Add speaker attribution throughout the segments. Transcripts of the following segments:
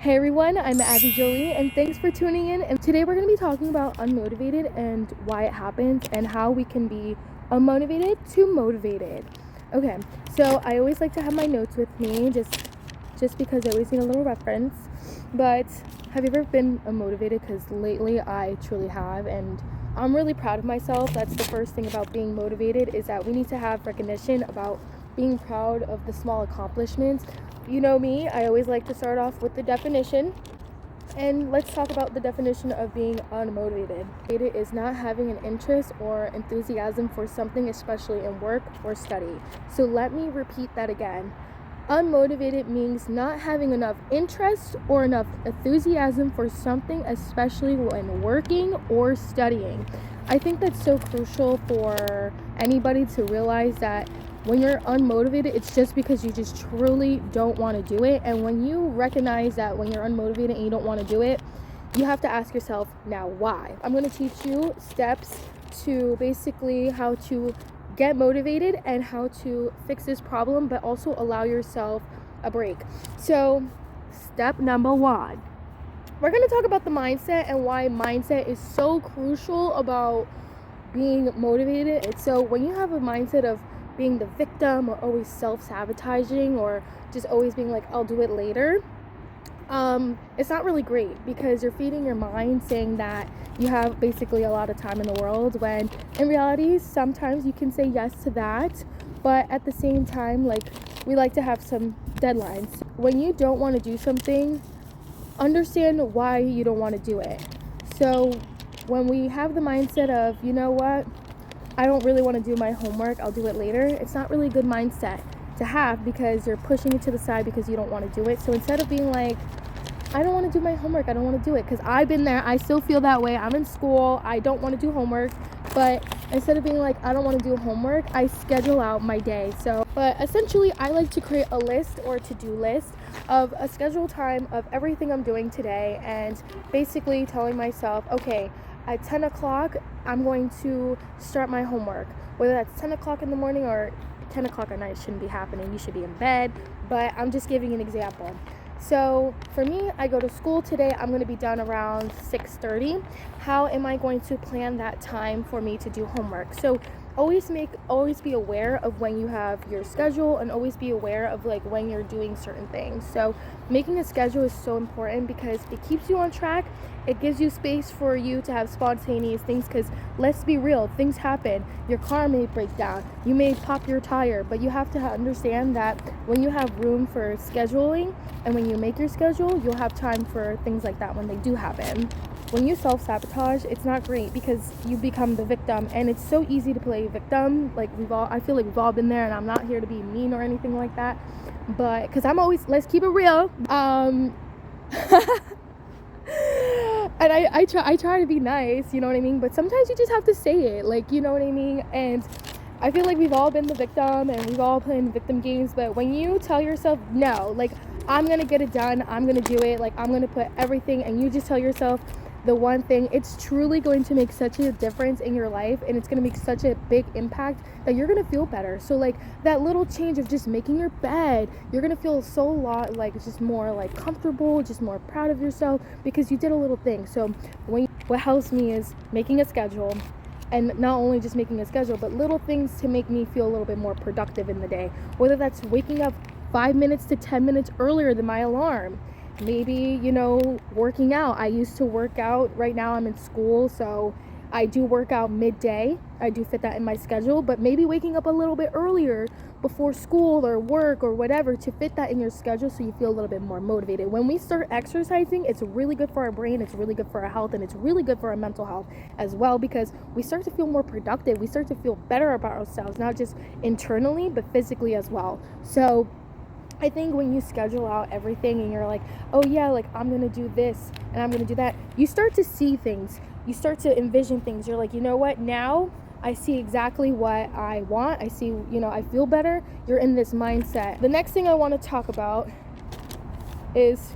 Speaker 1: Hey everyone, I'm Abby Jolie and thanks for tuning in. And today we're going to be talking about unmotivated and why it happens and how we can be unmotivated to motivated. Okay, so I always like to have my notes with me just because I always need a little reference. But have you ever been unmotivated? Because lately I truly have, and I'm really proud of myself. That's the first thing about being motivated, is that we need to have recognition about being proud of the small accomplishments. You know me, I always like to start off with the definition. And let's talk about the definition of being unmotivated. It is not having an interest or enthusiasm for something, especially in work or study. So let me repeat that again. Unmotivated means not having enough interest or enough enthusiasm for something, especially when working or studying. I think that's so crucial for anybody to realize that when you're unmotivated, it's just because you just truly don't want to do it. And when you recognize that when you're unmotivated and you don't want to do it, you have to ask yourself, now why? I'm going to teach you steps to basically how to get motivated and how to fix this problem, but also allow yourself a break. So step number 1, we're going to talk about the mindset and why mindset is so crucial about being motivated. So when you have a mindset of being the victim or always self-sabotaging or just always being like, I'll do it later, it's not really great, because you're feeding your mind saying that you have basically a lot of time in the world, when in reality sometimes you can say yes to that, but at the same time, like, we like to have some deadlines. When you don't want to do something, understand why you don't want to do it. So when we have the mindset of, you know what, I don't really want to do my homework, I'll do it later, it's not really a good mindset to have, because you're pushing it to the side because you don't want to do it. So instead of being like, I don't want to do my homework, I don't want to do it, because I've been there, I still feel that way, I'm in school, I don't want to do homework, but instead of being like, I don't want to do homework, I schedule out my day. But essentially I like to create a list or to-do list of a scheduled time of everything I'm doing today, and basically telling myself, okay, at 10 o'clock I'm going to start my homework. Whether that's 10 o'clock in the morning or 10 o'clock at night, shouldn't be happening, you should be in bed, but I'm just giving an example. So for me, I go to school today, I'm going to be done around 6:30. How am I going to plan that time for me to do homework? So always be aware of when you have your schedule, and always be aware of like when you're doing certain things. So making a schedule is so important because it keeps you on track. It gives you space for you to have spontaneous things, because let's be real, things happen. Your car may break down, you may pop your tire, but you have to understand that when you have room for scheduling and when you make your schedule, you'll have time for things like that when they do happen. When you self-sabotage, it's not great, because you become the victim, and it's so easy to play victim. Like, I feel like we've all been there, and I'm not here to be mean or anything like that, but because I'm always, let's keep it real. And I try to be nice, you know what I mean? But sometimes you just have to say it, like, you know what I mean? And I feel like we've all been the victim, and we've all played victim games. But when you tell yourself, no, like, I'm gonna get it done, I'm gonna do it, like, I'm gonna put everything, and you just tell yourself the one thing, it's truly going to make such a difference in your life, and it's going to make such a big impact that you're going to feel better. So like that little change of just making your bed, you're going to feel so lot like just more like comfortable, just more proud of yourself, because you did a little thing. So what helps me is making a schedule, and not only just making a schedule, but little things to make me feel a little bit more productive in the day, whether that's waking up 5 minutes to 10 minutes earlier than my alarm. Maybe, working out. I used to work out. Right now I'm in school, so I do work out midday. I do fit that in my schedule, but maybe waking up a little bit earlier before school or work or whatever to fit that in your schedule, so you feel a little bit more motivated. When we start exercising, it's really good for our brain, it's really good for our health, and it's really good for our mental health as well, because we start to feel more productive. We start to feel better about ourselves, not just internally, but physically as well. So I think when you schedule out everything and you're like, oh yeah, like, I'm going to do this and I'm going to do that, you start to see things. You start to envision things. You're like, you know what? Now I see exactly what I want. I see, I feel better. You're in this mindset. The next thing I want to talk about is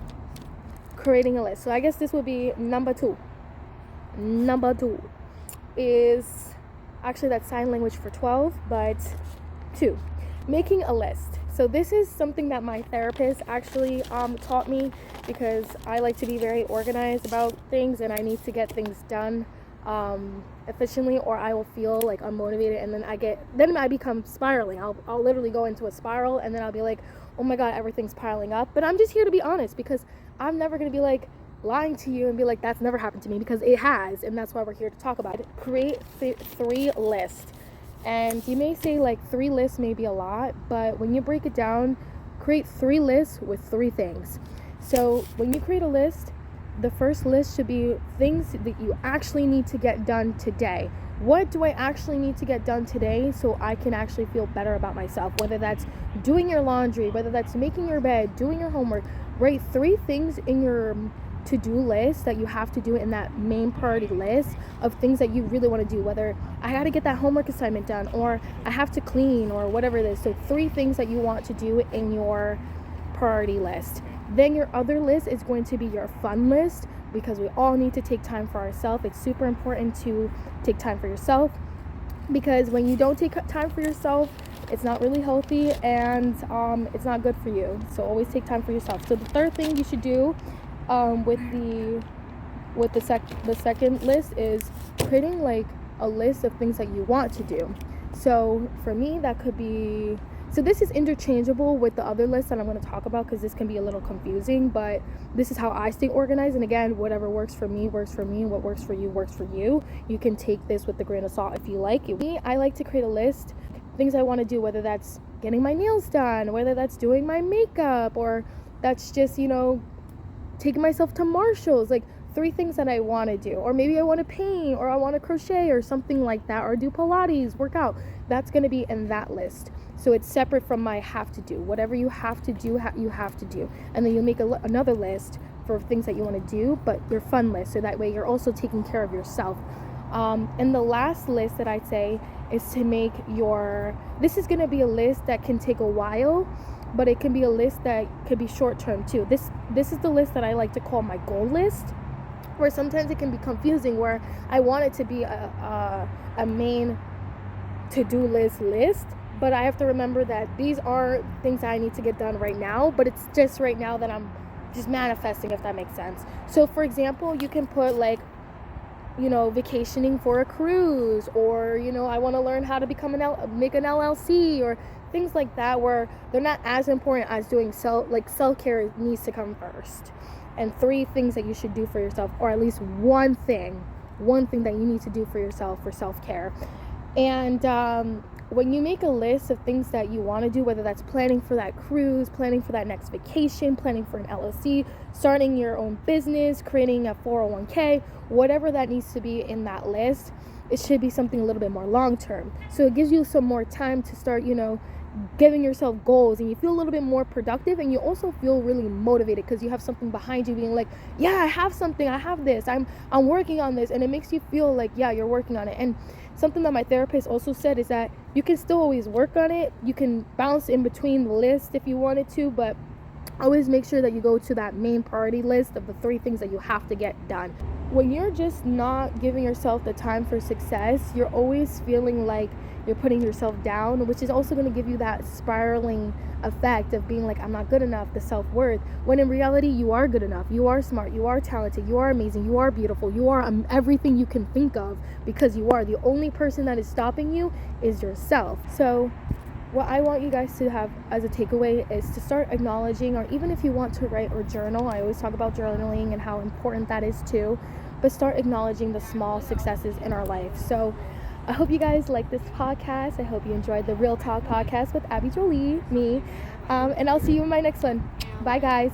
Speaker 1: creating a list. So I guess this would be number 2. Number 2 is, actually that's sign language for 12, but 2. Making a list. So this is something that my therapist actually taught me, because I like to be very organized about things and I need to get things done efficiently, or I will feel like unmotivated, and then I become spiraling. I'll literally go into a spiral, and then I'll be like, oh my god, everything's piling up. But I'm just here to be honest, because I'm never going to be like lying to you and be like, that's never happened to me, because it has, and that's why we're here to talk about it. Create 3 lists. And you may say like 3 lists may be a lot, but when you break it down, create 3 lists with 3 things. So when you create a list, the first list should be things that you actually need to get done today. What do I actually need to get done today so I can actually feel better about myself? Whether that's doing your laundry, whether that's making your bed, doing your homework. Write 3 things in your to-do list that you have to do in that main priority list of things that you really want to do, whether I got to get that homework assignment done, or I have to clean, or whatever it is. So 3 things that you want to do in your priority list. Then your other list is going to be your fun list, because we all need to take time for ourselves. It's super important to take time for yourself, because when you don't take time for yourself, it's not really healthy, and it's not good for you. So always take time for yourself. So the third thing you should do with the second list is creating like a list of things that you want to do. So for me, that could be, so this is interchangeable with the other list that I'm going to talk about, because this can be a little confusing, but this is how I stay organized. And again, whatever works for me works for me. What works for you works for you. You can take this with a grain of salt if you like. Me, I like to create a list, things I want to do, whether that's getting my nails done, whether that's doing my makeup, or that's just, taking myself to Marshall's, like 3 things that I want to do. Or maybe I want to paint, or I want to crochet, or something like that, or do Pilates, work out. That's going to be in that list. So it's separate from my have to do. Whatever you have to do, you have to do. And then you make another list for things that you want to do, but your fun list, so that way you're also taking care of yourself. And the last list that I'd say is to make this is going to be a list that can take a while, but it can be a list that could be short term too. This is the list that I like to call my goal list, where sometimes it can be confusing, where I want it to be a main to-do list, but I have to remember that these are things that I need to get done right now, but it's just right now that I'm just manifesting, if that makes sense. So for example, you can put like, vacationing for a cruise, or I want to learn how to make an LLC, or things like that, where they're not as important as doing self-care needs to come first. And 3 things that you should do for yourself, or at least one thing that you need to do for yourself for self-care. And when you make a list of things that you want to do, whether that's planning for that cruise, planning for that next vacation, planning for an LLC, starting your own business, creating a 401k, whatever that needs to be in that list, it should be something a little bit more long term. So it gives you some more time to start, giving yourself goals, and you feel a little bit more productive, and you also feel really motivated because you have something behind you being like, yeah, I have something, I have this, I'm working on this, and it makes you feel like, yeah, you're working on it. And something that my therapist also said is that you can still always work on it. You can bounce in between the list if you wanted to, but always make sure that you go to that main priority list of the 3 things that you have to get done. When you're just not giving yourself the time for success, you're always feeling like you're putting yourself down, which is also going to give you that spiraling effect of being like, I'm not good enough, the self-worth, when in reality you are good enough, you are smart, you are talented, you are amazing, you are beautiful, you are everything you can think of, because you are. The only person that is stopping you is yourself. So what I want you guys to have as a takeaway is to start acknowledging, or even if you want to write or journal, I always talk about journaling and how important that is too, but start acknowledging the small successes in our life. So I hope you guys like this podcast. I hope you enjoyed the Real Talk podcast with Abby Jolie, me, and I'll see you in my next one. Bye guys.